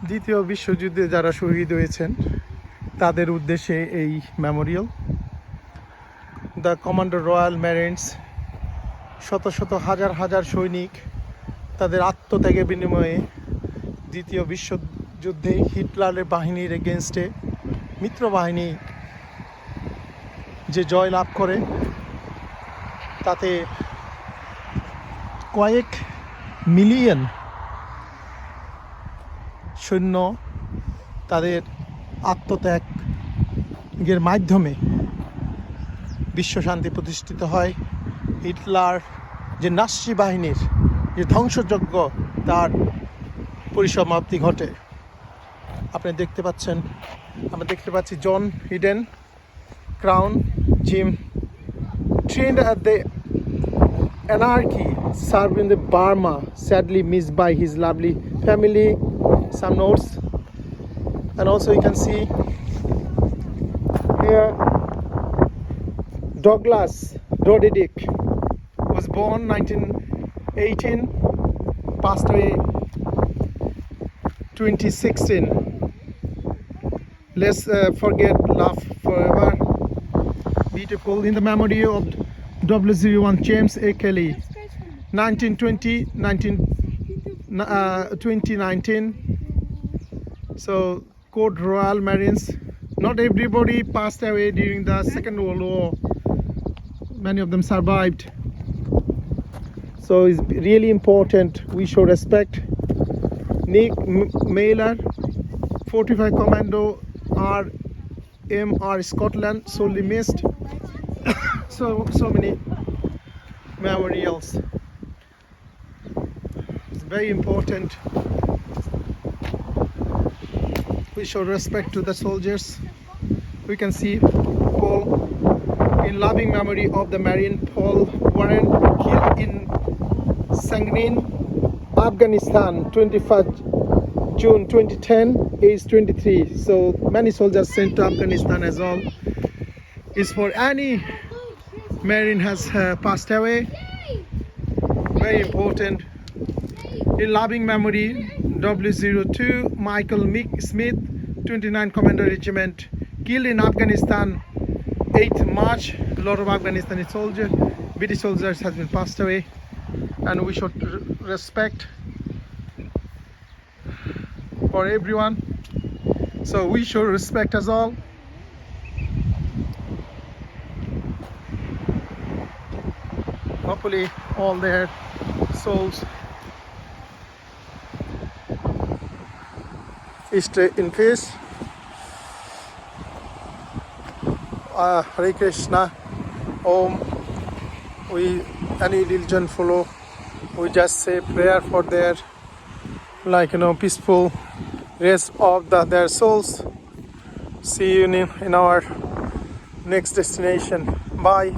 দ্বিতীয় বিশ্বযুদ্ধে যারা শহীদ হয়েছেন তাদের উদ্দেশ্যে এই মেমোরিয়াল। দ্য কমান্ডো রয়্যাল মেরিনস, শত শত হাজার হাজার সৈনিক তাদের আত্মত্যাগের বিনিময়ে দ্বিতীয় বিশ্বযুদ্ধে হিটলারের বাহিনীর এগেনস্টে মিত্র বাহিনী যে জয় লাভ করে তাতে কয়েক মিলিয়ন সৈন্য তাদের আত্মত্যাগের মাধ্যমে বিশ্ব শান্তি প্রতিষ্ঠিত হয়। হিটলার যে নাৎসি বাহিনীর যে ধ্বংসযজ্ঞ তার পরিসমাপ্তি ঘটে। আপনি দেখতে পাচ্ছেন, আমরা দেখতে পাচ্ছি John hidden crown gym trained at the anarchy, served in the Burma, sadly missed by his lovely family. Some notes, and also you can see here Douglas Roddick was born 1918, passed away 2016. Let's forget love forever. Beautiful in the memory of W01 James A. Kelly, 2019. So Code Royal Marines. Not everybody passed away during the Second World War. Many of them survived. So it's really important we show respect. Nick Mailer, 45 Commando RMR Scotland, sorely missed. So many memorials. It's very important we show respect to the soldiers. We can see Paul in loving memory of the Marine Paul Warren, killed in Sangin, Afghanistan, 21st June 2010, age 23. So many soldiers sent to Afghanistan as well. Is for any Marine has passed away. Very important. In loving memory, W02 Michael Mick Smith, 29 Commander Regiment, killed in Afghanistan 8th March. A lot of Afghanistani soldiers, British soldiers has been passed away, and we should respect for everyone. So we show respect as all. Hopefully all their souls stay in peace. Hare Krishna. Om. We any religion follow, we just say prayer for their peaceful rest of their souls. See you in our next destination. Bye.